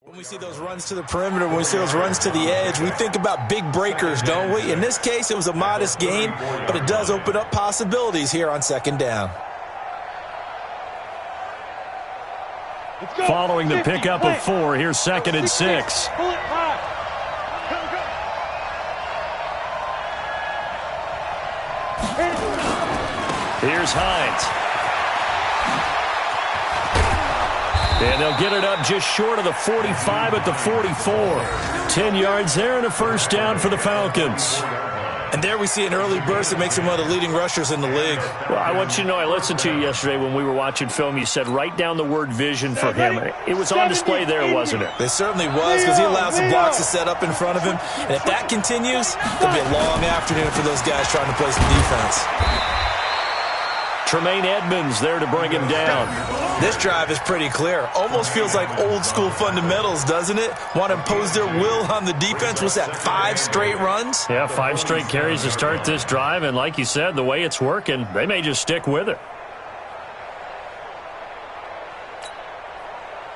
When we see those runs to the perimeter, when we see those runs to the edge, we think about big breakers, don't we? In this case, it was a modest gain, but it does open up possibilities here on second down. Following the pickup of 4, here's 2nd and 6. Here's Hines. And they'll get it up just short of the 45 at the 44. 10 yards there and a first down for the Falcons. And there we see an early burst that makes him one of the leading rushers in the league. Well, I want you to know, I listened to you yesterday when we were watching film. You said write down the word vision for him. It was on display there, wasn't it? It certainly was, because he allows the blocks to set up in front of him. And if that continues, it'll be a long afternoon for those guys trying to play some defense. Tremaine Edmonds there to bring him down. This drive is pretty clear. Almost feels like old school fundamentals, doesn't it? Want to impose their will on the defense. Was that 5 straight runs? Yeah, 5 straight carries to start this drive. And like you said, the way it's working, they may just stick with it.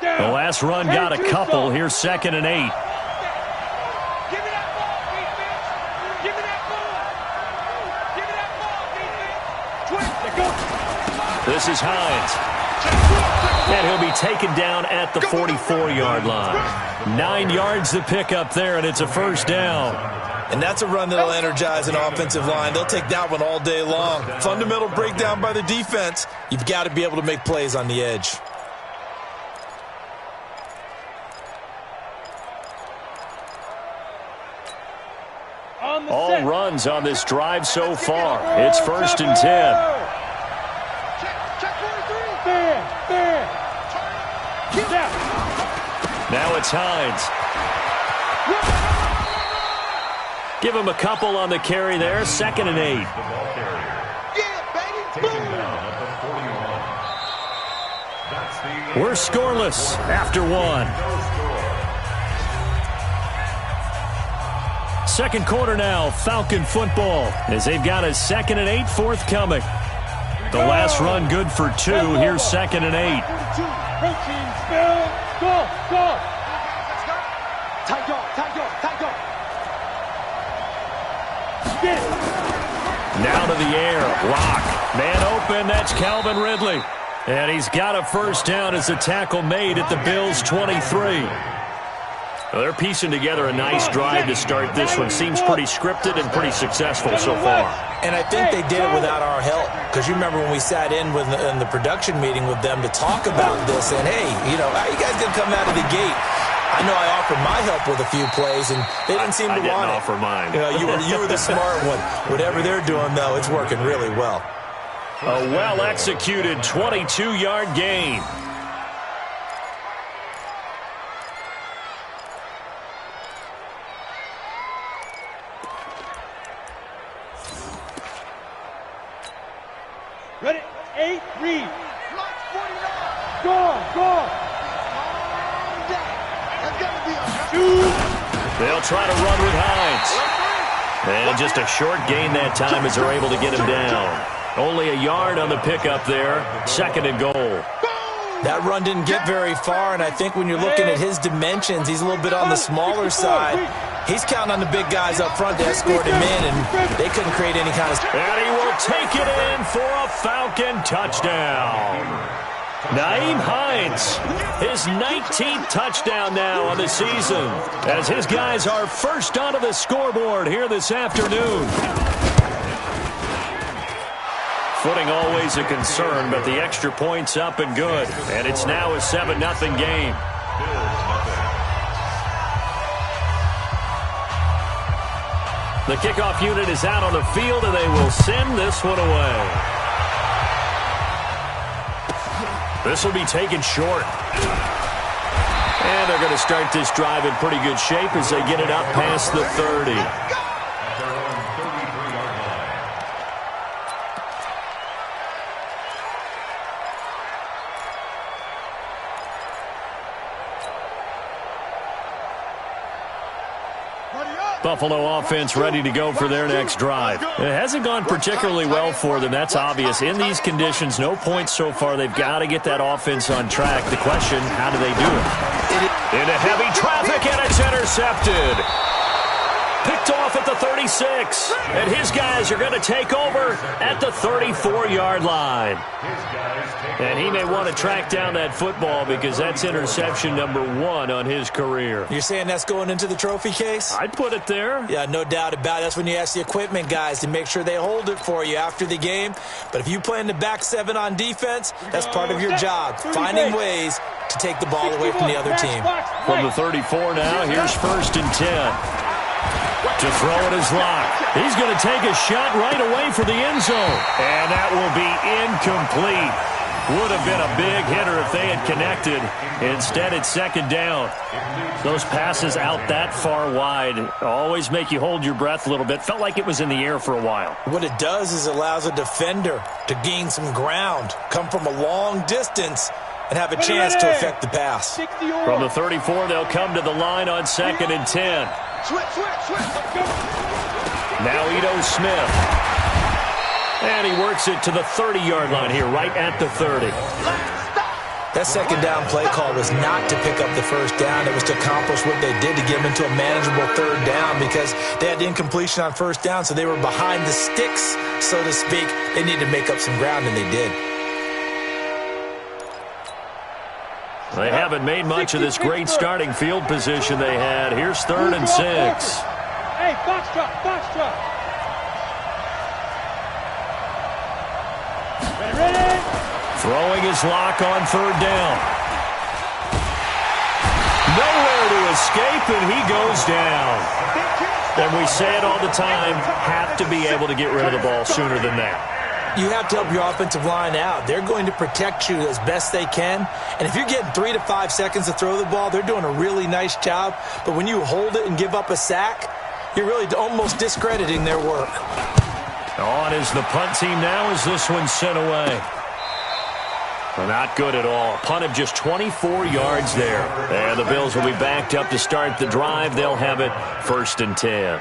The last run got a couple. Here's 2nd and 8. This is Hines. And he'll be taken down at the 44-yard line. 9 yards to pick up there, and it's a first down. And that's a run that'll energize an offensive line. They'll take that one all day long. Fundamental breakdown by the defense. You've got to be able to make plays on the edge. All runs on this drive so far. It's 1st and 10. Now it's Hines. Give him a couple on the carry there. 2nd and 8. We're scoreless after 1. Second quarter now, Falcon football, as they've got a 2nd and 8 forthcoming. The last run good for 2. Here's 2nd and 8. Now to the air. Lock. Man open. That's Calvin Ridley. And he's got a first down as the tackle made at the Bills' 23. Well, they're piecing together a nice drive to start this one. Seems pretty scripted and pretty successful so far. And I think they did it without our help. Because you remember when we sat in the production meeting with them to talk about this. And, hey, you know, how you guys going to come out of the gate? I know I offered my help with a few plays, and they didn't seem to want it. I didn't offer mine. You know, you were the smart one. Whatever they're doing, though, it's working really well. A well-executed 22-yard gain. Ready? 8, read. Go. They'll try to run with Hines. And just a short gain that time as they're able to get him down. Only a yard on the pickup there. 2nd and goal. That run didn't get very far, and I think when you're looking at his dimensions, he's a little bit on the smaller side. He's counting on the big guys up front to escort him in, and they couldn't create any kind of... And he will take it in for a Falcon touchdown. Nyheim Hines, his 19th touchdown now on the season, as his guys are first onto the scoreboard here this afternoon. Footing always a concern, but the extra point's up and good. And it's now a 7-0 game. The kickoff unit is out on the field, and they will send this one away. This will be taken short. And they're going to start this drive in pretty good shape as they get it up past the 30. Buffalo offense ready to go for their next drive. It hasn't gone particularly well for them. That's obvious. In these conditions, no points so far. They've got to get that offense on track. The question, how do they do it? Into heavy traffic, and it's intercepted. Picked off at the 36. And his guys are going to take over at the 34-yard line. And he may want to track down that football because that's interception number 1 on his career. You're saying that's going into the trophy case? I'd put it there. Yeah, no doubt about it. That's when you ask the equipment guys to make sure they hold it for you after the game. But if you play in the back 7 on defense, that's part of your job, finding ways to take the ball away from the other team. From the 34 now, here's 1st and 10. To throw it is Locke. He's going to take a shot right away for the end zone. And that will be incomplete. Would have been a big hitter if they had connected. Instead, it's 2nd down. Those passes out that far wide always make you hold your breath a little bit. Felt like it was in the air for a while. What it does is it allows a defender to gain some ground, come from a long distance, and have a chance to affect the pass. From the 34, they'll come to the line on 2nd and 10. Now Ito Smith. And he works it to the 30-yard line here, right at the 30. That 2nd down play call was not to pick up the 1st down. It was to accomplish what they did to get them into a manageable 3rd down because they had the incompletion on 1st down, so they were behind the sticks, so to speak. They needed to make up some ground, and they did. They haven't made much of this great starting field position they had. Here's 3rd and 6. Hey, box truck. Ready? Throwing his Locke on 3rd down. Nowhere to escape, and he goes down. And we say it all the time, have to be able to get rid of the ball sooner than that. You have to help your offensive line out. They're going to protect you as best they can. And if you're getting 3 to 5 seconds to throw the ball, they're doing a really nice job. But when you hold it and give up a sack, you're really almost discrediting their work. On is the punt team now as this one's sent away. Not good at all. Punt of just 24 yards there. And the Bills will be backed up to start the drive. They'll have it 1st and 10.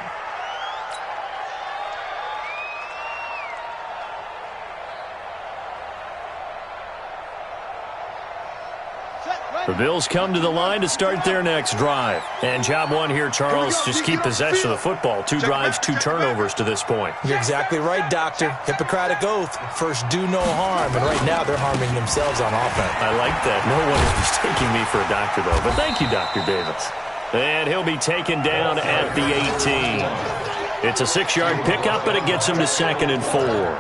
The Bills come to the line to start their next drive. And job 1 here, Charles, just keep possession of the football. 2 drives, 2 turnovers to this point. You're exactly right, Doctor. Hippocratic oath. First, do no harm. And right now, they're harming themselves on offense. I like that. No one is mistaking me for a doctor, though. But thank you, Dr. Davis. And he'll be taken down at the 18. It's a 6-yard pickup, and it gets him to 2nd and 4.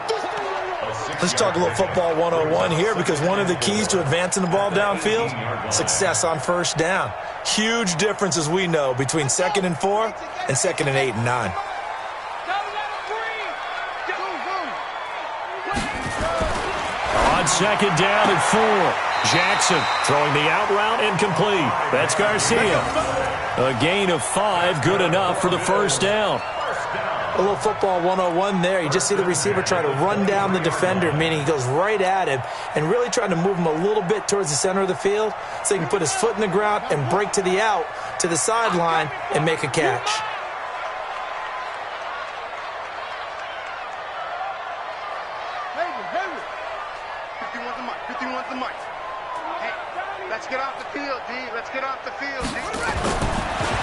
Let's talk a little football 101 here because one of the keys to advancing the ball downfield, success on 1st down. Huge difference, as we know, between 2nd and 4 and 2nd and 8 and 9. On 2nd down and 4, Jackson throwing the out route incomplete. That's Garcia. A gain of 5, good enough for the 1st down. A little football 101 there. You just see the receiver try to run down the defender, meaning he goes right at him and really trying to move him a little bit towards the center of the field so he can put his foot in the ground and break to the out, to the sideline, and make a catch.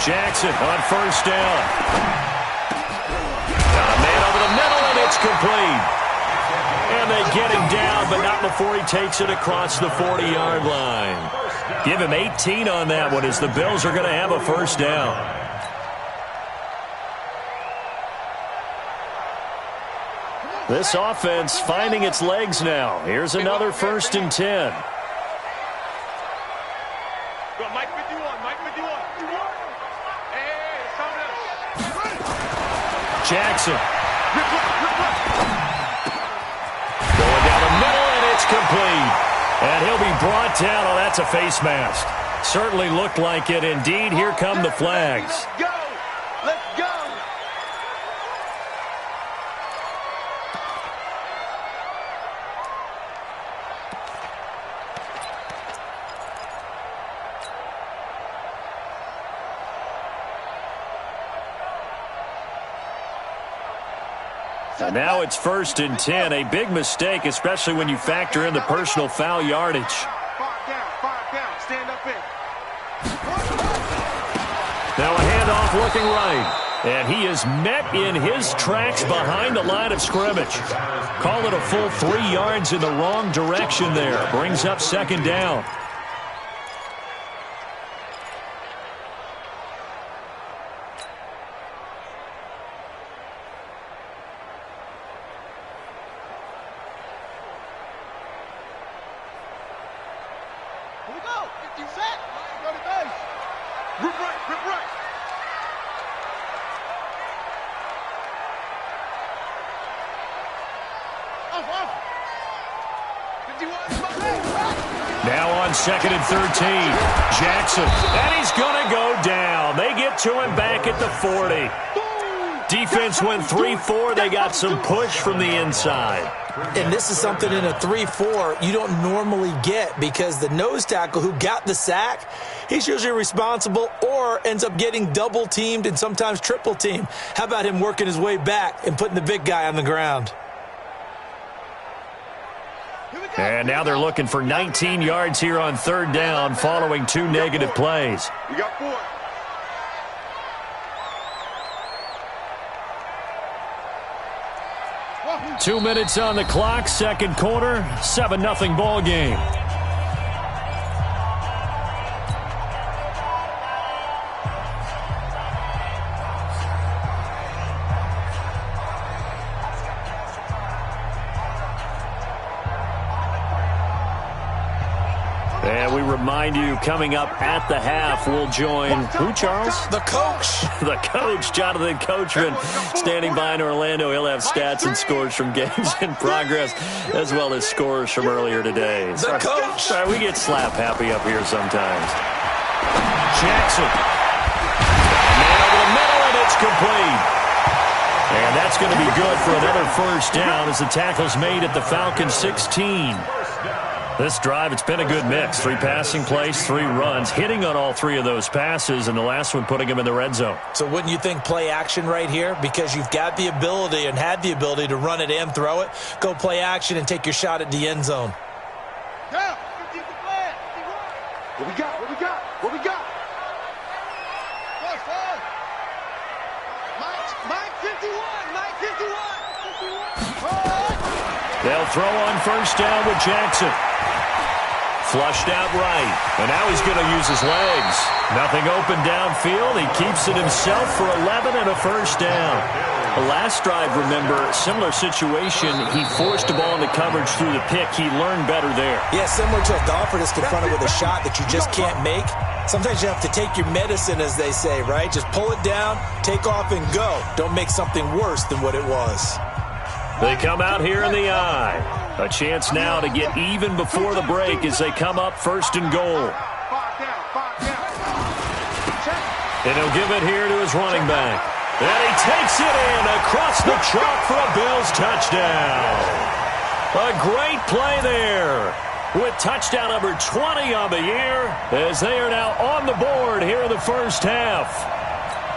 Jackson on 1st down. Got a man over the middle, and it's complete. And they get him down, but not before he takes it across the 40-yard line. Give him 18 on that one as the Bills are going to have a 1st down. This offense finding its legs now. Here's another 1st and 10. Jackson. Going down the middle, and it's complete. And he'll be brought down. Oh, that's a face mask. Certainly looked like it. Indeed, here come the flags. Let's go. Let's go. And now it's 1st and 10. A big mistake, especially when you factor in the personal foul yardage. 5 down. Stand up in. Now a handoff looking right. And he is met in his tracks behind the line of scrimmage. Call it a full 3 yards in the wrong direction there. Brings up 2nd down. Here we go. 50 set. Go to base. Rip right. Off. 51. Now on 2nd and 13. Jackson. And he's going to go down. They get to him back at the 40. Defense went 3-4. They got some push from the inside. And this is something in a 3-4 you don't normally get because the nose tackle who got the sack, he's usually responsible or ends up getting double-teamed and sometimes triple-teamed. How about him working his way back and putting the big guy on the ground? And now they're looking for 19 yards here on 3rd down following 2 negative plays. We got 4. 2 minutes on the clock, 2nd quarter, 7-0 ball game. And we remind you, coming up at the half, we'll join who, Charles? The coach. The coach, Jonathan Coachman, standing by in Orlando. He'll have stats and scores from games in progress, as well as scores from earlier today. The coach. Sorry, we get slap happy up here sometimes. Jackson. Man over the middle, and it's complete. And that's going to be good for another 1st down as the tackle's made at the Falcons' 16. This drive, it's been a good mix. 3 passing plays, 3 runs, hitting on all 3 of those passes, and the last one putting him in the red zone. So wouldn't you think play action right here? Because you've got the ability and had the ability to run it and throw it. Go play action and take your shot at the end zone. Yeah. What we got? Mike 51. They'll throw on 1st down with Jackson. Flushed out right. And now he's going to use his legs. Nothing open downfield. He keeps it himself for 11 and a 1st down. The last drive, remember, similar situation. He forced the ball into coverage through the pick. He learned better there. Yeah, similar to a golfer that's confronted with a shot that you just can't make. Sometimes you have to take your medicine, as they say, right? Just pull it down, take off, and go. Don't make something worse than what it was. They come out here in the eye. A chance now to get even before the break as they come up 1st and goal. 5 down. And he'll give it here to his running back. And he takes it in across the chalk for a Bills touchdown. A great play there with touchdown number 20 on the year as they are now on the board here in the 1st half.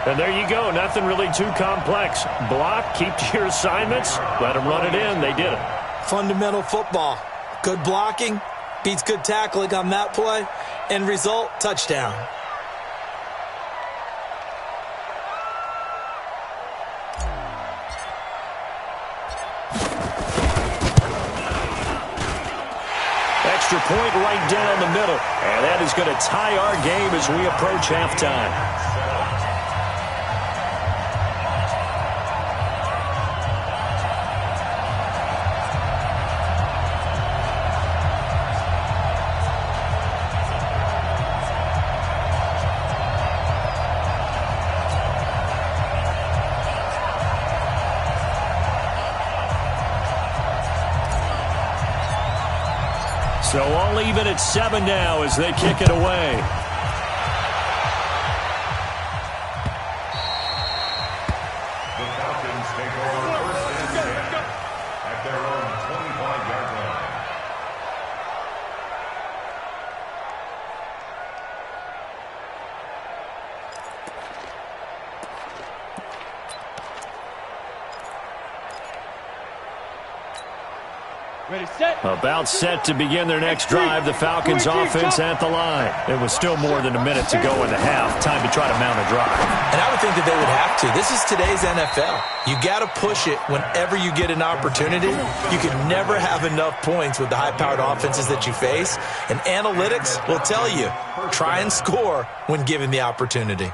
And there you go. Nothing really too complex. Block, keep to your assignments, let them run it in. They did it. Fundamental football. Good blocking beats good tackling on that play. End result, touchdown. Extra point right down the middle. And that is going to tie our game as we approach halftime. So all even at 7 now as they kick it away. The Falcons take over 1st and 10 at their own 25-yard line. Ready, set. About set to begin their next drive, the Falcons offense at the line. It was still more than a minute to go in the half. Time to try to mount a drive. And I would think that they would have to. This is today's NFL. You got to push it whenever you get an opportunity. You can never have enough points with the high-powered offenses that you face. And analytics will tell you, try and score when given the opportunity.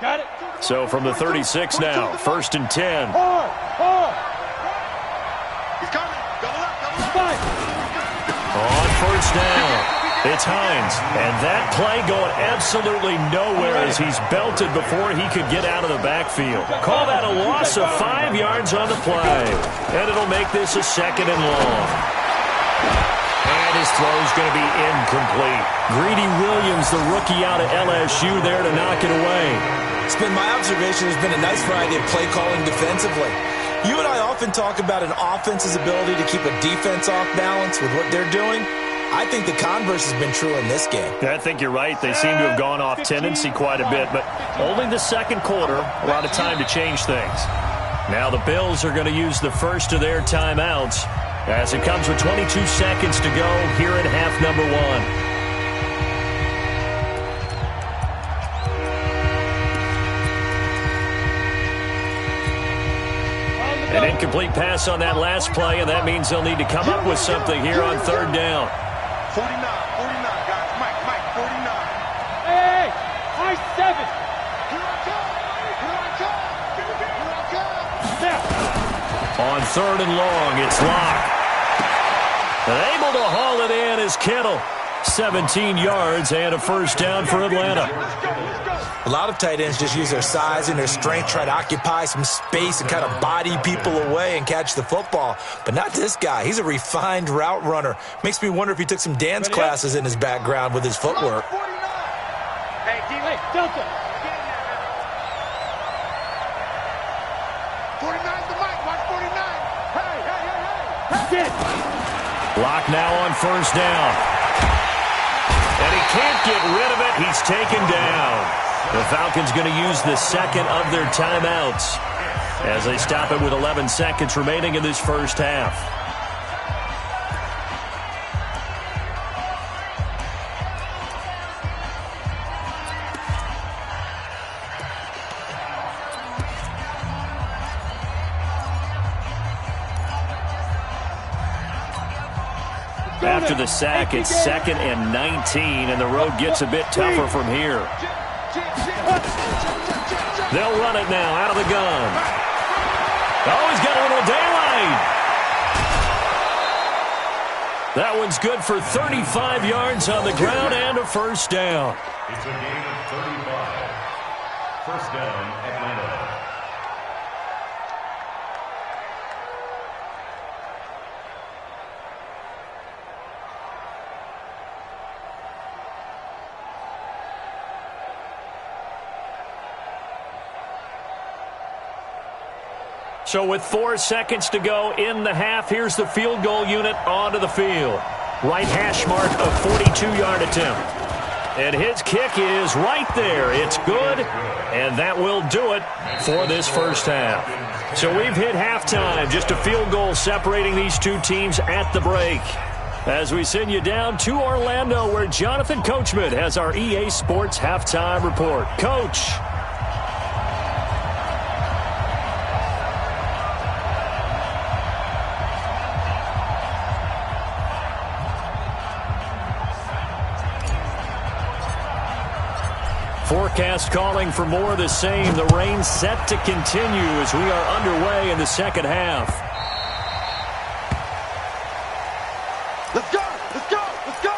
Got it. So from the 36 now, 1st and 10. Hard. He's coming. Double up. On first down, it's Hines. And that play going absolutely nowhere as he's belted before he could get out of the backfield. Call that a loss of 5 yards on the play. And it'll make this a 2nd and long. And his throw's going to be incomplete. Greedy Williams, the rookie out of LSU, there to knock it away. It's been my observation there's been a nice variety of play calling defensively. You and I often talk about an offense's ability to keep a defense off balance with what they're doing. I think the converse has been true in this game. I think you're right. They seem to have gone off tendency quite a bit, but only the 2nd quarter, a lot of time to change things. Now the Bills are going to use the first of their timeouts as it comes with 22 seconds to go here in half number 1. An incomplete pass on that last play, and that means they'll need to come up with something here on 3rd down. 49, guys. Mike, 49. Hey, high 7. Here I come. On 3rd and long, it's Locke. And able to haul it in is Kittle. 17 yards and a first down for Atlanta. A lot of tight ends just use their size and their strength, try to occupy some space and kind of body people away and catch the football. But not this guy. He's a refined route runner. Makes me wonder if he took some dance classes in his background with his footwork. Hey, Delta. 49's the mic. Watch 49. Hey. Locke now on first down. And he can't get rid of it. He's taken down. The Falcons going to use the 2nd of their timeouts as they stop it with 11 seconds remaining in this first half. After the sack, it's 2nd and 19, and the road gets a bit tougher from here. They'll run it now out of the gun. Oh, he's got a little daylight. That one's good for 35 yards on the ground and a first down. It's a gain of 35. First down, Atlanta. So with 4 seconds to go in the half, here's the field goal unit onto the field. Right hash mark of 42-yard attempt. And his kick is right there. It's good, and that will do it for this first half. So we've hit halftime, just a field goal separating these two teams at the break. As we send you down to Orlando, where Jonathan Coachman has our EA Sports halftime report. Coach. Forecast calling for more of the same. The rain set to continue as we are underway in the second half. Let's go! Let's go! Let's go!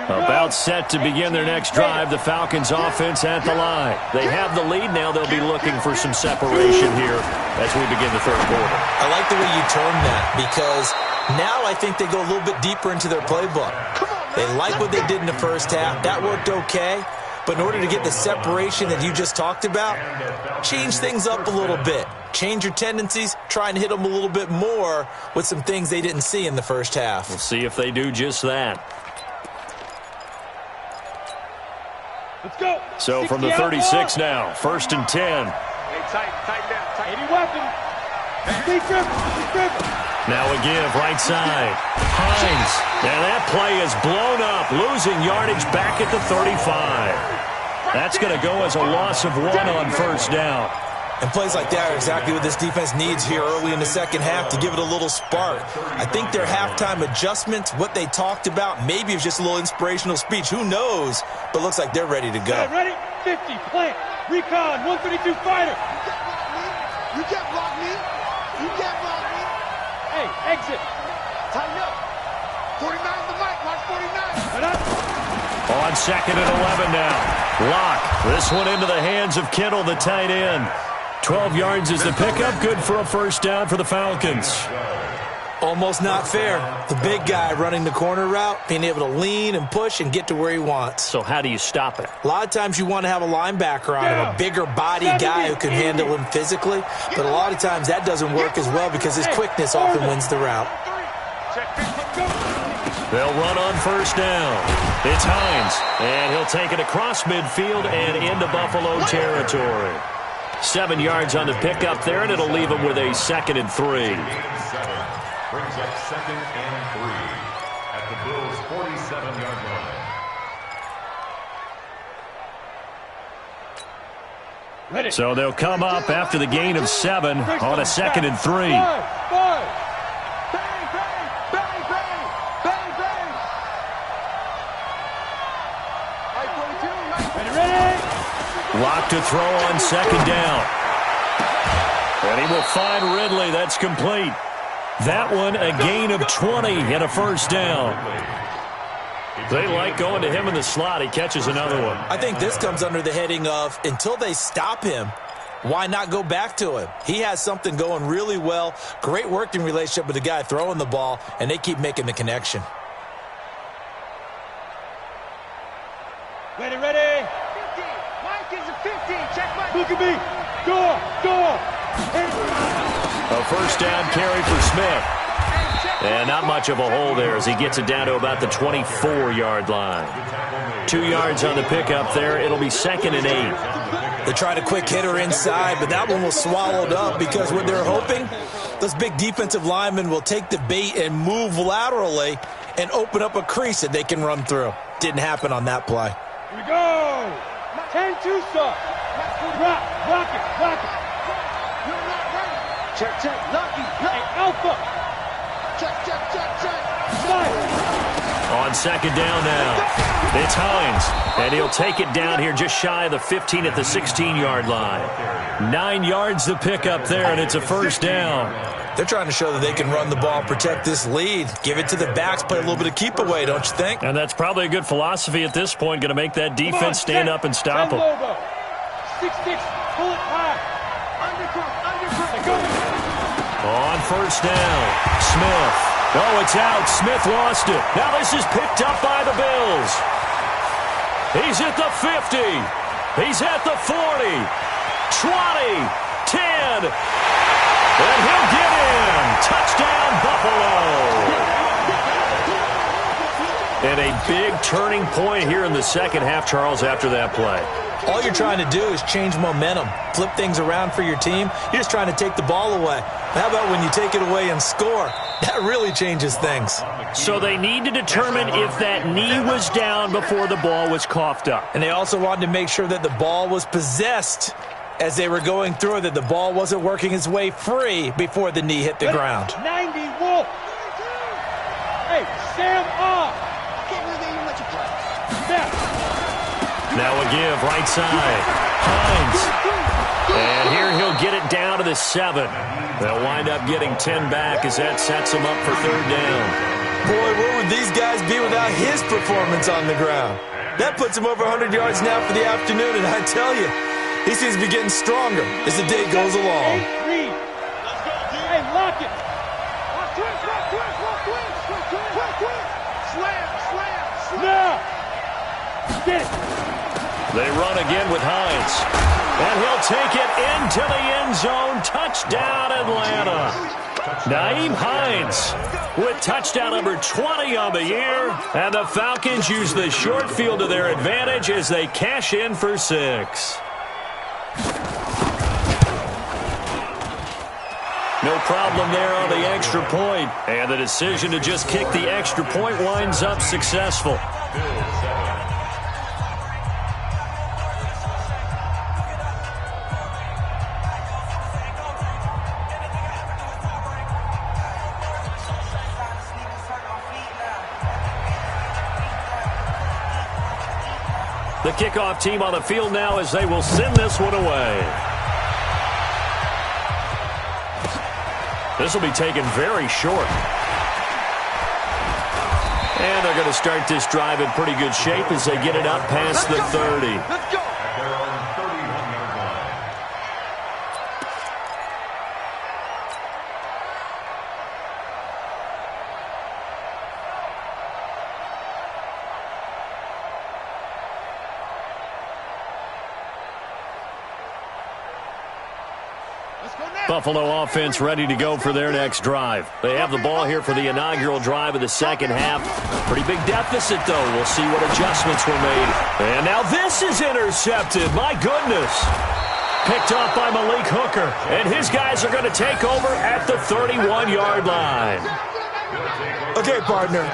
About set to begin their next drive, the Falcons offense at the line. They have the lead now. They'll be looking for some separation here as we begin the third quarter. I like the way you termed that, because now I think they go a little bit deeper into their playbook. They like what they did in the first half. That worked okay. But in order to get the separation that you just talked about, change things up a little bit. change your tendencies, try and hit them a little bit more with some things they didn't see in the first half. We'll see if they do just that. Let's go. So from the 36 now, 1st and 10. Hey, tighten down. Any weapon. Be driven. Now a give, right side. Hines. And that play is blown up, losing yardage back at the 35. That's going to go as a loss of 1 on 1st down. And plays like that are exactly what this defense needs here early in the second half to give it a little spark. I think their halftime adjustments, what they talked about, maybe it's just a little inspirational speech. Who knows? But looks like they're ready to go. Hey, ready? 50, plant. Recon, 132 fighter. You can't block me. You can't block me. Hey, exit. Tighten up. 49 the mic. Watch 49. Head up. On 2nd and 11 now. Lock. This one into the hands of Kittle, the tight end. 12 yards is the pickup. Good for a 1st down for the Falcons. Almost not fair. The big guy running the corner route, being able to lean and push and get to where he wants. So how do you stop it? A lot of times you want to have a linebacker on him, a bigger body guy who can handle him physically. But a lot of times that doesn't work as well because his quickness often wins the route. They'll run on 1st down. It's Hines, and he'll take it across midfield and into Buffalo territory. 7 yards on the pickup there, and it'll leave him with a 2nd and 3. Brings up 2nd and 3 at the Bills' 47-yard line. Ready. So they'll come up after the gain of 7 on a 2nd and 3. Five. Lock to throw on 2nd down. And he will find Ridley. That's complete. That one a gain of 20 and a 1st down. They like going to him in the slot. He catches another one. I think this comes under the heading of until they stop him, why not go back to him? He has something going really well. Great working relationship with the guy throwing the ball, and they keep making the connection. Ready. 50. Mike is a 50. Check Mike. Look at me. Door. A 1st down carry for Smith. And not much of a hole there as he gets it down to about the 24-yard line. 2 yards on the pickup there. It'll be 2nd and 8. They tried a quick hitter inside, but that one was swallowed up because what they're hoping, those big defensive linemen will take the bait and move laterally and open up a crease that they can run through. Didn't happen on that play. Here we go. 10-2 stop. Rock it. Check. Lucky. Hey, Alpha. Check. Slide. On 2nd down now. It's Hines. And he'll take it down here just shy of the 15 at the 16-yard line. 9 yards to pick up there, and it's a 1st down. They're trying to show that they can run the ball, protect this lead, give it to the backs, play a little bit of keep away, don't you think? And that's probably a good philosophy at this point, going to make that defense stand up and stop them. 6-6, pull it high. Undercross. On 1st down, Smith. Oh, it's out. Smith lost it. Now this is picked up by the Bills. He's at the 50. He's at the 40. 20. 10. And he'll get in. Touchdown, Buffalo. And a big turning point here in the second half, Charles, after that play. All you're trying to do is change momentum, flip things around for your team. You're just trying to take the ball away. How about when you take it away and score? That really changes things. So they need to determine if that knee was down before the ball was coughed up. And they also wanted to make sure that the ball was possessed as they were going through it, that the ball wasn't working its way free before the knee hit the ground. 90 Wolf. Hey, Sam off. Can't believe they even let you play. Snap. Now a give, right side. Hines. And here he'll get it down to the 7. They'll wind up getting 10 back as that sets them up for 3rd down. Boy, where would these guys be without his performance on the ground? That puts him over 100 yards now for the afternoon, and I tell you, he seems to be getting stronger as the day goes along. Hey, lock it. Slam. Now. Get it. They run again with Hines. And he'll take it into the end zone. Touchdown, Atlanta. Nyheim Hines with touchdown number 20 on the year. And the Falcons use the short field to their advantage as they cash in for 6. No problem there on the extra point. And the decision to just kick the extra point winds up successful. The kickoff team on the field now as they will send this one away. This will be taken very short. And they're going to start this drive in pretty good shape as they get it up past the 30. Let's go. At their own 31-yard line. Buffalo offense ready to go for their next drive. They have the ball here for the inaugural drive of the second half. Pretty big deficit, though. We'll see what adjustments were made. And now this is intercepted. My goodness. Picked off by Malik Hooker. And his guys are going to take over at the 31-yard line. Okay, partner,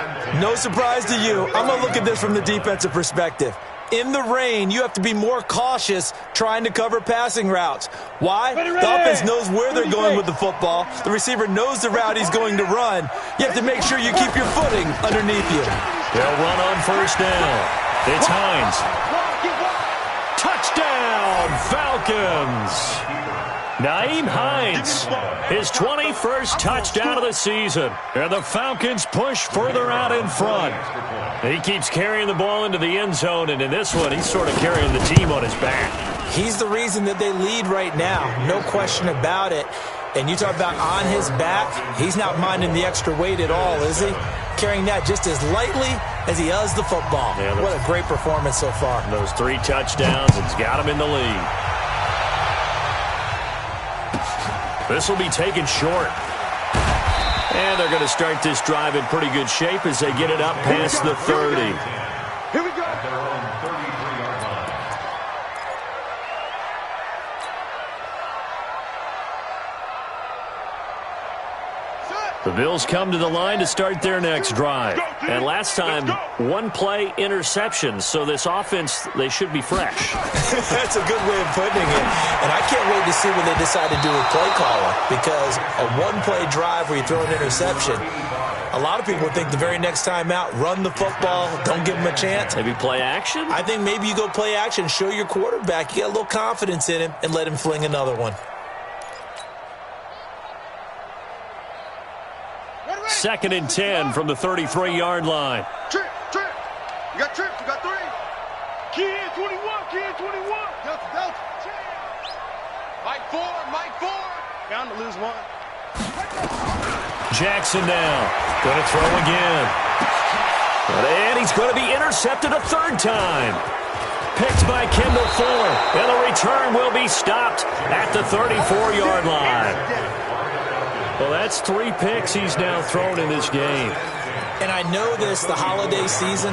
no surprise to you. I'm going to look at this from the defensive perspective. In the rain, you have to be more cautious trying to cover passing routes. Why? The offense knows where they're going with the football. The receiver knows the route he's going to run. You have to make sure you keep your footing underneath you. They'll run on first down. It's Hines. Touchdown, Falcons. Nyheim Hines, his 21st touchdown of the season. And the Falcons push further out in front. He keeps carrying the ball into the end zone, and in this one, he's sort of carrying the team on his back. He's the reason that they lead right now, no question about it. And you talk about on his back, he's not minding the extra weight at all, is he? Carrying that just as lightly as he does the football. Yeah, what a great performance so far. Those 3 touchdowns, it's got him in the lead. This will be taken short. And they're going to start this drive in pretty good shape as they get it up past the 30. Here we go. At their own 33-yard line. The Bills come to the line to start their next drive. And last time, 1-play interception. So this offense, they should be fresh. That's a good way of putting it. And I can't wait to see what they decide to do with play caller. Because a 1-play drive where you throw an interception, a lot of people think the very next time out, run the football, don't give them a chance. Maybe play action? I think maybe you go play action, show your quarterback, you get a little confidence in him, and let him fling another one. 2nd and 10 from the 33-yard line. Trip. You got Trip. You got 3. Kid 21. Delta. Mike 4. Bound to lose 1. Jackson now. Going to throw again. And he's going to be intercepted a 3rd time. Picked by Kendall Fuller. And the return will be stopped at the 34-yard line. Well, that's 3 picks he's now thrown in this game. And I know this, the holiday season,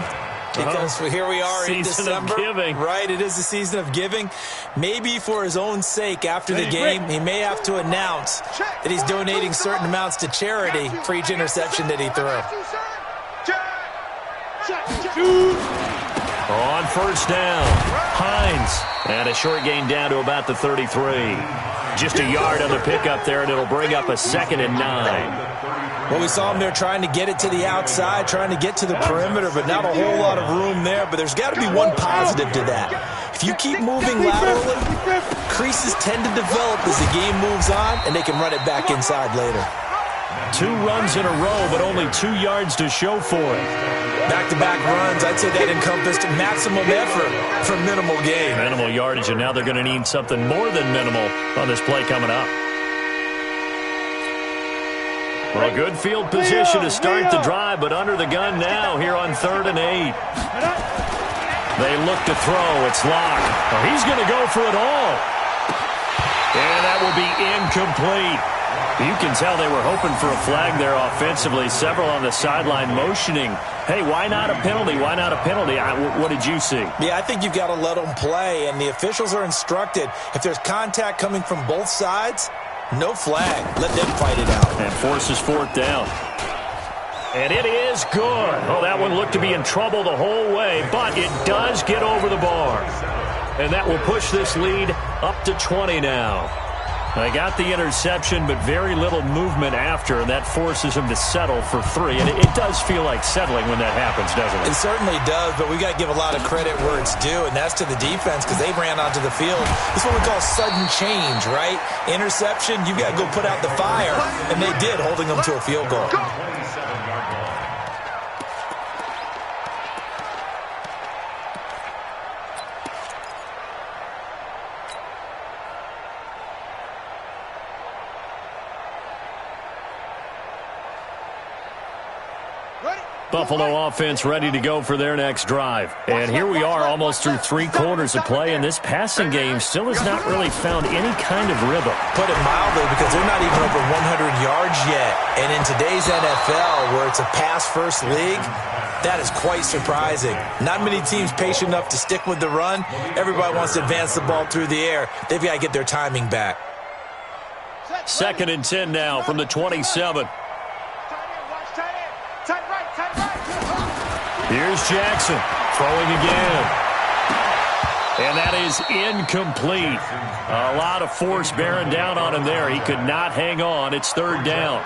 because here we are in December. Season of giving. Right, it is the season of giving. Maybe for his own sake after the game, he may have to announce that he's donating certain amounts to charity for each interception that he threw. On first down, Hines. And a short gain down to about the 33. Just a yard on the pickup there, and it'll bring up a 2nd and 9. Well, we saw him there trying to get it to the outside, trying to get to the perimeter, but not a whole lot of room there. But there's got to be one positive to that. If you keep moving laterally, creases tend to develop as the game moves on, and they can run it back inside later. 2 runs in a row, but only 2 yards to show for it. Back-to-back runs, I'd say that encompassed maximum effort for minimal gain. Minimal yardage, and now they're going to need something more than minimal on this play coming up. Well, a good field position to start the drive, but under the gun now here on 3rd and 8. They look to throw. It's Locke. Well, he's going to go for it all. And that will be incomplete. You can tell they were hoping for a flag there offensively. Several on the sideline motioning, hey, why not a penalty? Why not a penalty? What did you see? Yeah, I think you've got to let them play, and the officials are instructed, if there's contact coming from both sides, no flag. Let them fight it out. And forces fourth down. And it is good. Oh, that one looked to be in trouble the whole way, but it does get over the bar. And that will push this lead up to 20 now. They got the interception, but very little movement after, and that forces him to settle for 3. And it does feel like settling when that happens, doesn't it? It certainly does, but we got to give a lot of credit where it's due, and that's to the defense because they ran onto the field. This is what we call sudden change, right? Interception, you got to go put out the fire, and they did, holding them to a field goal. Buffalo offense ready to go for their next drive. And here we are almost through 3 quarters of play, and this passing game still has not really found any kind of rhythm. Put it mildly, because they're not even over 100 yards yet. And in today's NFL, where it's a pass-first league, that is quite surprising. Not many teams patient enough to stick with the run. Everybody wants to advance the ball through the air. They've got to get their timing back. 2nd and 10 now from the 27. Here's Jackson throwing again. And that is incomplete. A lot of force bearing down on him there. He could not hang on. It's 3rd down.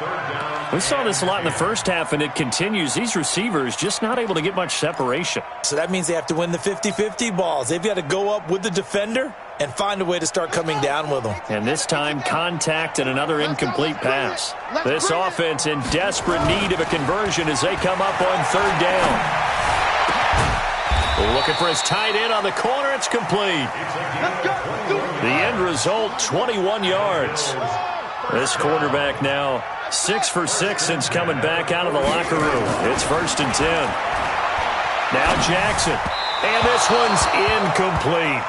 We saw this a lot in the first half, and it continues. These receivers just not able to get much separation. So that means they have to win the 50-50 balls. They've got to go up with the defender and find a way to start coming down with them. And this time, contact and another incomplete pass. This offense in desperate need of a conversion as they come up on 3rd down. Looking for his tight end on the corner. It's complete. The end result, 21 yards. This quarterback now 6 for 6 since coming back out of the locker room. It's 1st and 10. Now Jackson. And this one's incomplete.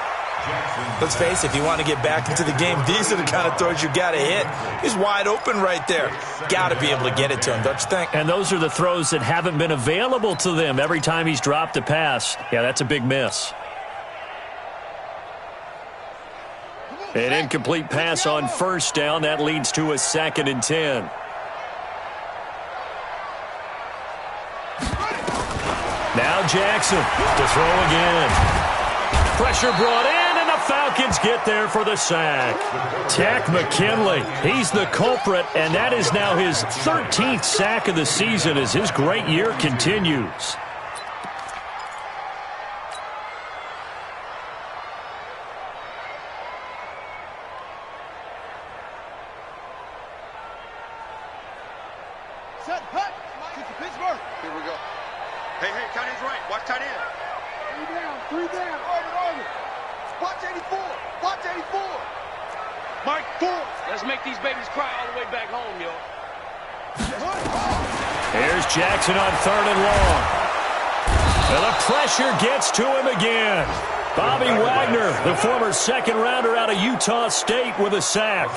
Let's face it, if you want to get back into the game, these are the kind of throws you got to hit. He's wide open right there. Got to be able to get it to him, don't you think? And those are the throws that haven't been available to them every time he's dropped a pass. Yeah, that's a big miss. An incomplete pass on 1st down. That leads to a 2nd and 10. Now Jackson to throw again. Pressure brought in, and the Falcons get there for the sack. Takk McKinley, he's the culprit, and that is now his 13th sack of the season as his great year continues. Set, hut, get to Pittsburgh. Here we go. Hey, tight end's right. Watch tight end. 3 down. Watch 84. Watch 84. Mike, 4. Let's make these babies cry all the way back home, yo. Here's Jackson on 3rd and long. And the pressure gets to him again. Bobby Wagner, the former 2nd rounder out of Utah State, with a sack.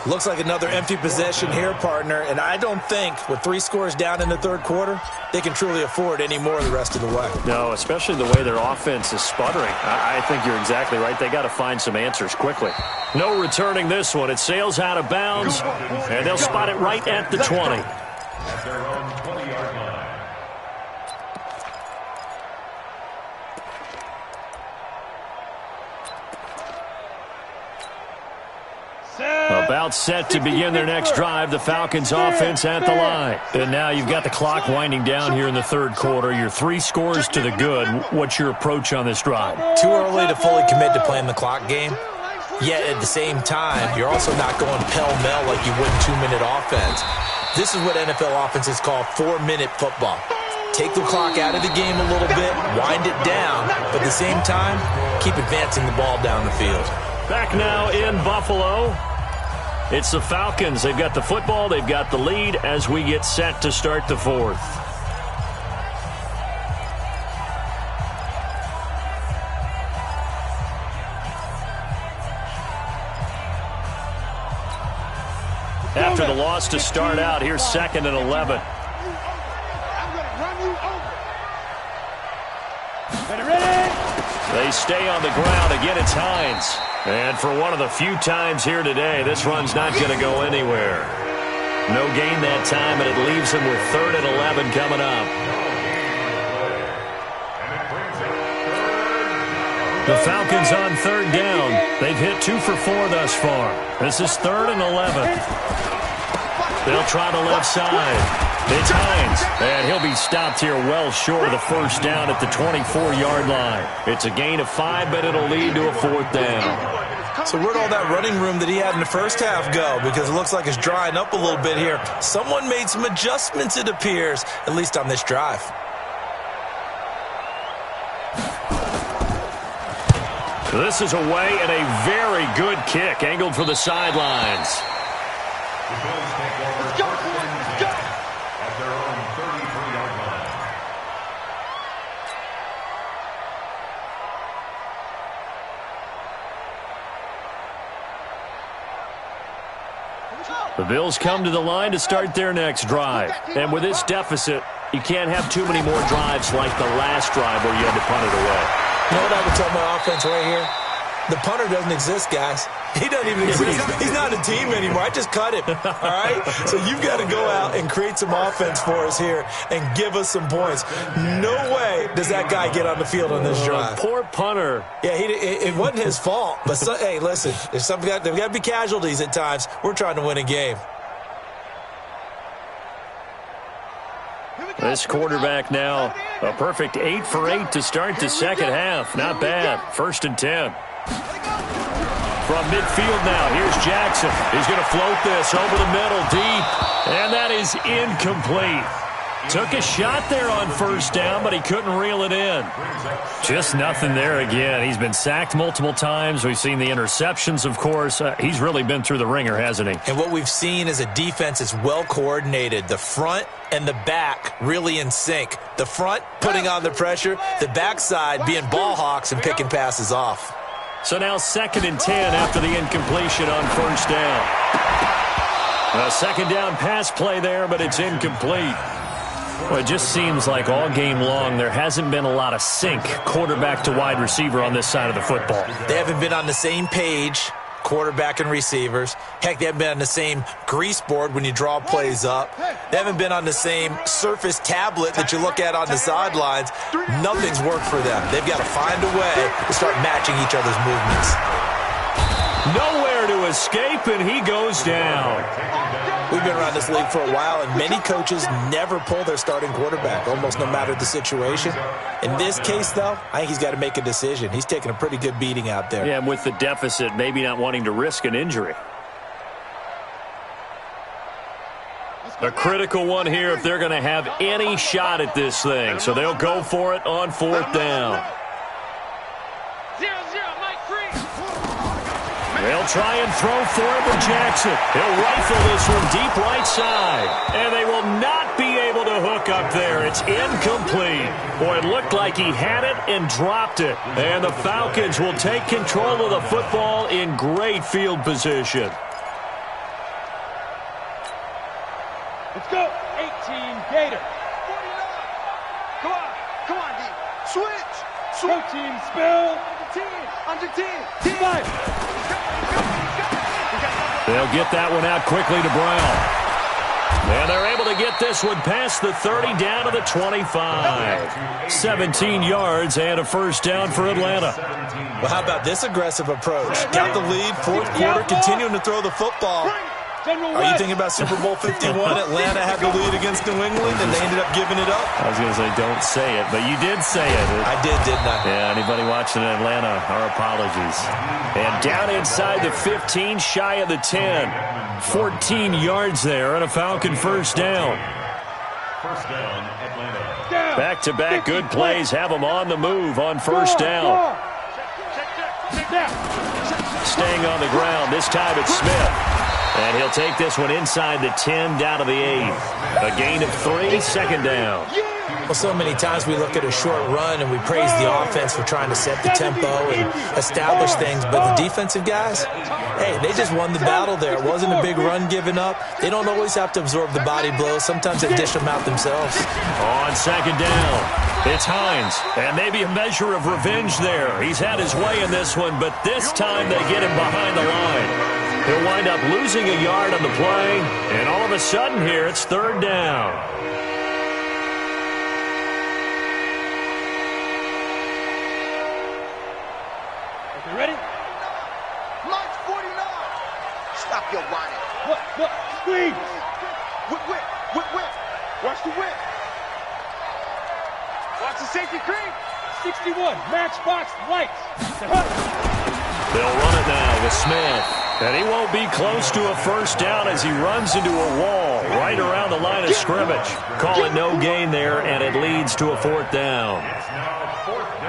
Looks like another empty possession here, partner. And I don't think, with 3 scores down in the 3rd quarter, they can truly afford any more the rest of the way. No, especially the way their offense is sputtering. I think you're exactly right. They got to find some answers quickly. No returning this one. It sails out of bounds, and they'll spot it right at the 20. At their own 20-yard line. About set to begin their next drive. The Falcons offense at the line. And now you've got the clock winding down here in the 3rd quarter. You're 3 scores to the good. What's your approach on this drive? Too early to fully commit to playing the clock game. Yet at the same time, you're also not going pell-mell like you would in 2-minute offense. This is what NFL offenses call 4-minute football. Take the clock out of the game a little bit, wind it down, but at the same time, keep advancing the ball down the field. Back now in Buffalo. It's the Falcons. They've got the football. They've got the lead as we get set to start the 4th. after the loss to start out. Here's 2nd and 11. They stay on the ground. Again, it's Hines. And for one of the few times here today, this run's not going to go anywhere. No gain that time, and it leaves him with 3rd and 11 coming up. The Falcons on 3rd down. They've hit 2 for 4 thus far. This is 3rd and 11. They'll try the left side. It's Hines, and he'll be stopped here well short of the 1st down at the 24-yard line. It's a gain of 5, but it'll lead to a 4th down. So where'd all that running room that he had in the first half go? Because it looks like it's drying up a little bit here. Someone made some adjustments, it appears, at least on this drive. This is away, and a very good kick angled for the sidelines. The Bills take over first and 10 at their own 33-yard line. The Bills come to the line to start their next drive. And with this deficit, you can't have too many more drives like the last drive where you had to punt it away. You know what I would tell my offense right here? The punter doesn't exist, guys. He doesn't even exist. He's not a team anymore. I just cut him, all right? So you've got to go out and create some offense for us here and give us some points. No way does that guy get on the field on this drive. Poor punter. Yeah, it wasn't his fault. But, hey, listen, there's got to be casualties at times. We're trying to win a game. This quarterback now, a perfect 8 for 8 to start the second half. Not bad. 1st and 10. From midfield now, here's Jackson. He's going to float this over the middle, deep. And that is incomplete. Took a shot there on 1st down, but he couldn't reel it in. Just nothing there again. He's been sacked multiple times. We've seen the interceptions, of course. He's really been through the ringer, hasn't he? And what we've seen is a defense that's well coordinated. The front and the back really in sync. The front putting on the pressure, the backside being ball hawks and picking passes off. So now 2nd and 10 after the incompletion on 1st down. A 2nd down pass play there, but it's incomplete. Well, it just seems like all game long there hasn't been a lot of sync quarterback to wide receiver on this side of the football. They haven't been on the same page, quarterback and receivers. Heck, they haven't been on the same grease board when you draw plays up. They haven't been on the same surface tablet that you look at on the sidelines. Nothing's worked for them. They've got to find a way to start matching each other's movements. Nowhere to escape, and he goes down. We've been around this league for a while, and many coaches never pull their starting quarterback, almost no matter the situation. In this case, though, I think he's got to make a decision. He's taking a pretty good beating out there. Yeah, and with the deficit, maybe not wanting to risk an injury. A critical one here if they're going to have any shot at this thing. So they'll go for it on 4th down. 0-0, Mike Free. They'll try and throw for it with Jackson. He'll rifle this one deep right side. And they will not be able to hook up there. It's incomplete. Boy, it looked like he had it and dropped it. And the Falcons will take control of the football in great field position. Let's go. 18, Gator. 49. Come on, D. Switch. Go team, spill. Under 10. 5. They'll get that one out quickly to Brown. And they're able to get this one past the 30 down to the 25. 17 yards and a 1st down for Atlanta. Well, how about this aggressive approach? Got the lead, 4th quarter, continuing to throw the football. Are you thinking about Super Bowl 51? Atlanta had the lead against New England, and they ended up giving it up? I was going to say, don't say it, but you did say it. I did, didn't I? Yeah, anybody watching in Atlanta, our apologies. And down inside the 15, shy of the 10. 14 yards there, and a Falcon 1st down. 1st down, Atlanta. Back-to-back good plays have them on the move on 1st down. Staying on the ground, this time it's Smith. And he'll take this one inside the 10 down to the 8. A gain of 3, 2nd down. Well, so many times we look at a short run and we praise the offense for trying to set the tempo and establish things, but the defensive guys, hey, they just won the battle there. It wasn't a big run given up. They don't always have to absorb the body blows. Sometimes they dish them out themselves. On second down, it's Hines, and maybe a measure of revenge there. He's had his way in this one, but this time they get him behind the line. He'll wind up losing a yard on the play, and all of a sudden here it's third down. Okay, ready? Mike's 49. Stop your whining. Look, squeeze. Whip. Watch the whip. Watch the safety creep. 61, matchbox lights. They'll run it now with Smith. And he won't be close to a first down as he runs into a wall right around the line of scrimmage. Call it no gain there, and it leads to a fourth down. It's now fourth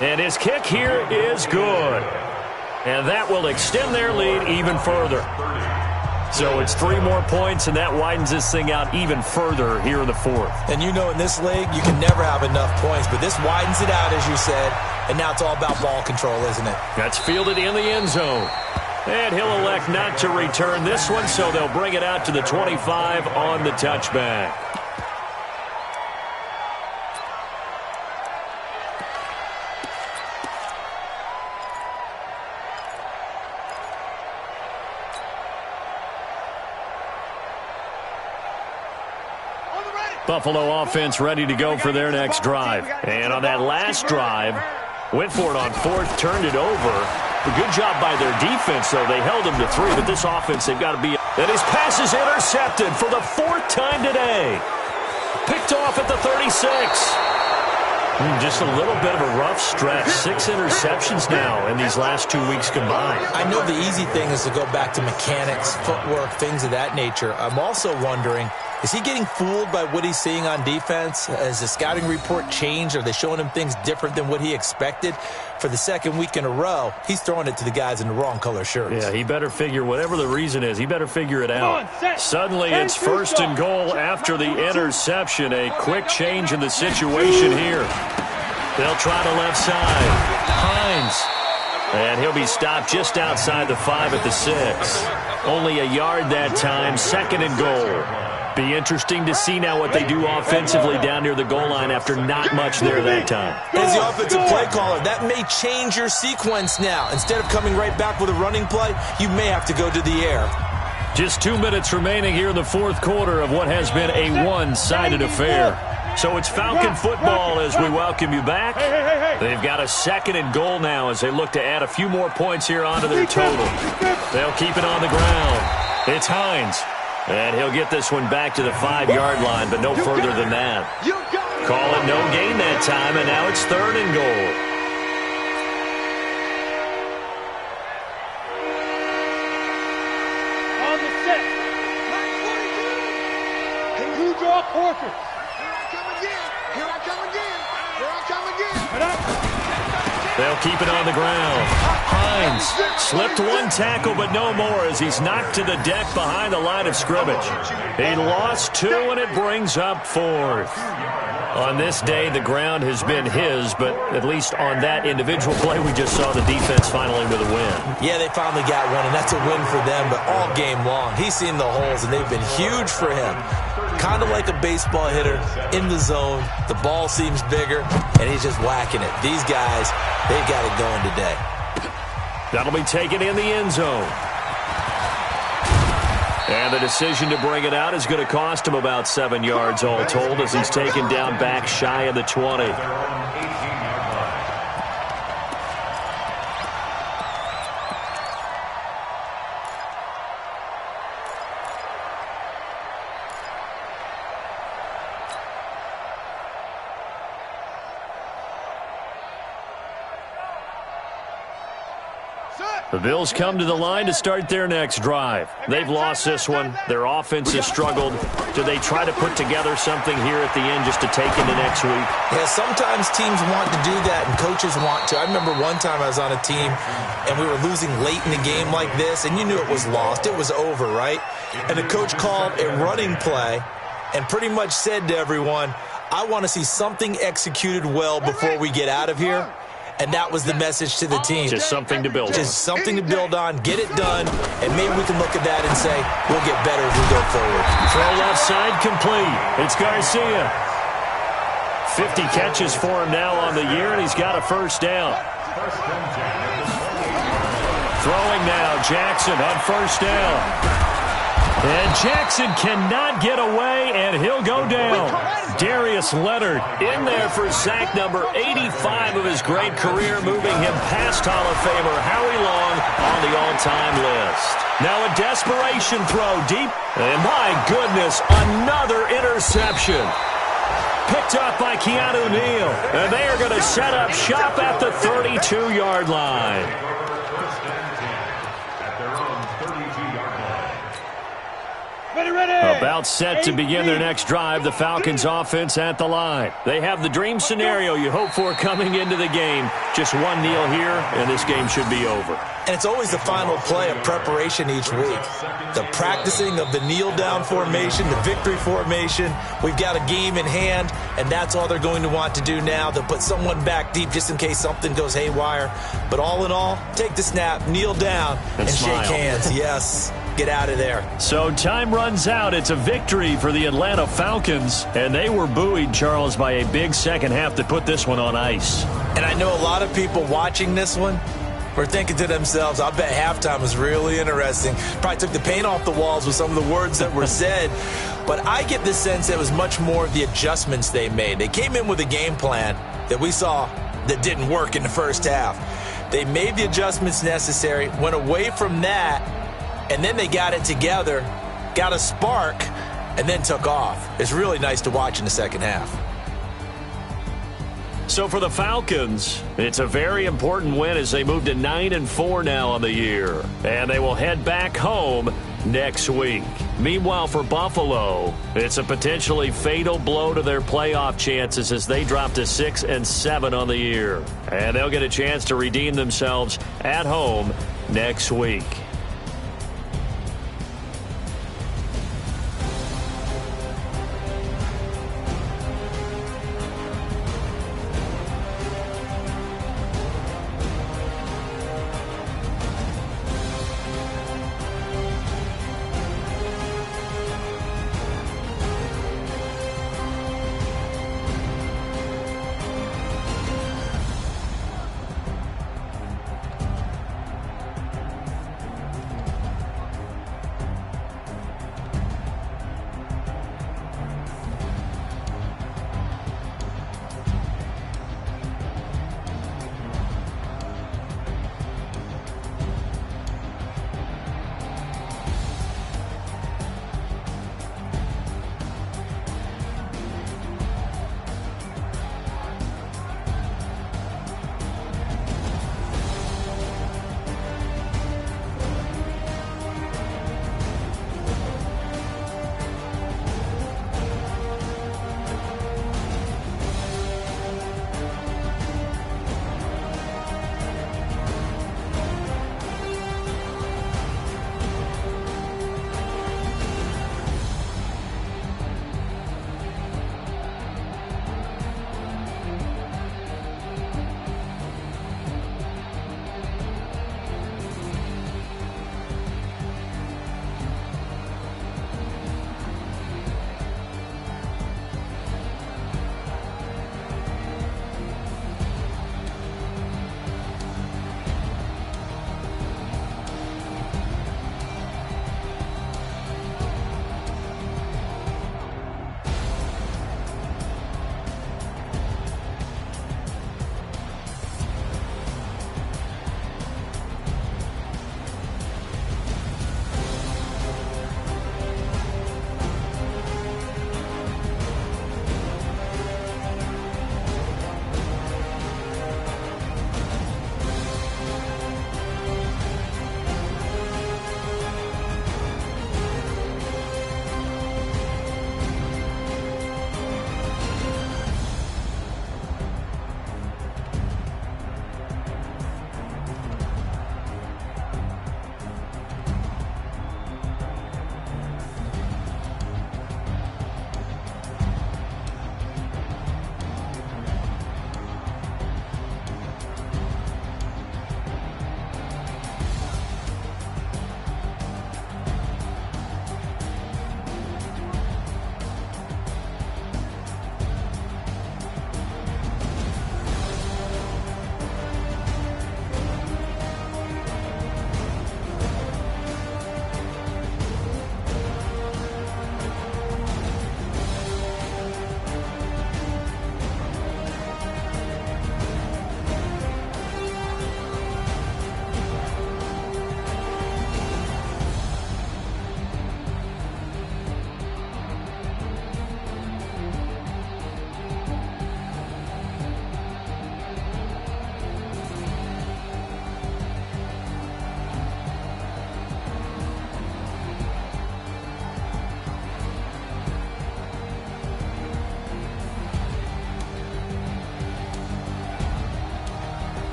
down. And his kick here is good. And that will extend their lead even further. So it's 3 more points, and that widens this thing out even further here in the fourth. And you know in this league, you can never have enough points, but this widens it out, as you said, and now it's all about ball control, isn't it? That's fielded in the end zone. And he'll elect not to return this one, so they'll bring it out to the 25 on the touchback. Buffalo offense ready to go for their next drive. And on that last drive, went for it on fourth, turned it over. A good job by their defense, though. They held them to 3, but this offense, they've got to be... And his pass is intercepted for the 4th time today. Picked off at the 36. Just a little bit of a rough stretch. 6 interceptions now in these last 2 weeks combined. I know the easy thing is to go back to mechanics, footwork, things of that nature. I'm also wondering, is he getting fooled by what he's seeing on defense? Has the scouting report changed? Are they showing him things different than what he expected? For the second week in a row, he's throwing it to the guys in the wrong color shirts. Yeah, he better figure, whatever the reason is, he better figure it out. Suddenly, it's first and goal after the interception. A quick change in the situation here. They'll try the left side. Hines. And he'll be stopped just outside the 5 at the 6. Only a yard that time, second and goal. Be interesting to see now what they do offensively down near the goal line after not much there that time. As the offensive play caller, that may change your sequence now. Instead of coming right back with a running play, you may have to go to the air. Just 2 minutes remaining here in the fourth quarter of what has been a one-sided affair. So it's Falcon football as we welcome you back. They've got a second and goal now as they look to add a few more points here onto their total. They'll keep it on the ground. It's Hines. And he'll get this one back to the 5-yard line, but no further than that. Call it no gain that time, and now it's third and goal. On the set. Two draw quarters. Here I come again. They'll keep it on the ground. Hines slipped one tackle, but no more as he's knocked to the deck behind the line of scrimmage. He lost 2, and it brings up 4th. On this day, the ground has been his, but at least on that individual play, we just saw the defense finally with a win. Yeah, they finally got one, and that's a win for them, but all game long, he's seen the holes, and they've been huge for him. Kind of like a baseball hitter in the zone. The ball seems bigger, and he's just whacking it. These guys, they've got it going today. That'll be taken in the end zone. And the decision to bring it out is going to cost him about 7 yards all told as he's taken down back shy of the 20. Set. The Bills come to the line to start their next drive. They've lost this one. Their offense has struggled. Do they try to put together something here at the end just to take into next week? Yeah, sometimes teams want to do that and coaches want to. I remember one time I was on a team and we were losing late in the game like this, and you knew it was lost. It was over, right? And the coach called a running play and pretty much said to everyone, I want to see something executed well before we get out of here. And that was the message to the team. Just something to build on. Just something to build on, get it done, and maybe we can look at that and say, we'll get better as we go forward. Throw left side complete. It's Garcia. 50 catches for him now on the year, and he's got a first down. Throwing now, Jackson on first down. And Jackson cannot get away, and he'll go down. Darius Leonard in there for sack number 85 of his great career, moving him past Hall of Famer Howie Long on the all-time list. Now a desperation throw deep, and my goodness, another interception. Picked up by Keanu Neal, and they are going to set up shop at the 32-yard line. About set to begin their next drive, the Falcons offense at the line. They have the dream scenario you hope for coming into the game. Just one kneel here, and this game should be over. And it's always the final play of preparation each week. The practicing of the kneel-down formation, the victory formation. We've got a game in hand, and that's all they're going to want to do now. They'll put someone back deep just in case something goes haywire. But all in all, take the snap, kneel down, and shake hands. Yes. Get out of there. So time runs out. It's a victory for the Atlanta Falcons, and they were buoyed, Charles, by a big second half to put this one on ice. And I know a lot of people watching this one were thinking to themselves, I bet halftime was really interesting. Probably took the paint off the walls with some of the words that were said. But I get the sense it was much more of the adjustments they made. They came in with a game plan that we saw that didn't work in the first half. They made the adjustments necessary, went away from that, and then they got it together, got a spark, and then took off. It's really nice to watch in the second half. So for the Falcons, it's a very important win as they move to 9-4 now on the year. And they will head back home next week. Meanwhile, for Buffalo, it's a potentially fatal blow to their playoff chances as they drop to 6-7 on the year. And they'll get a chance to redeem themselves at home next week.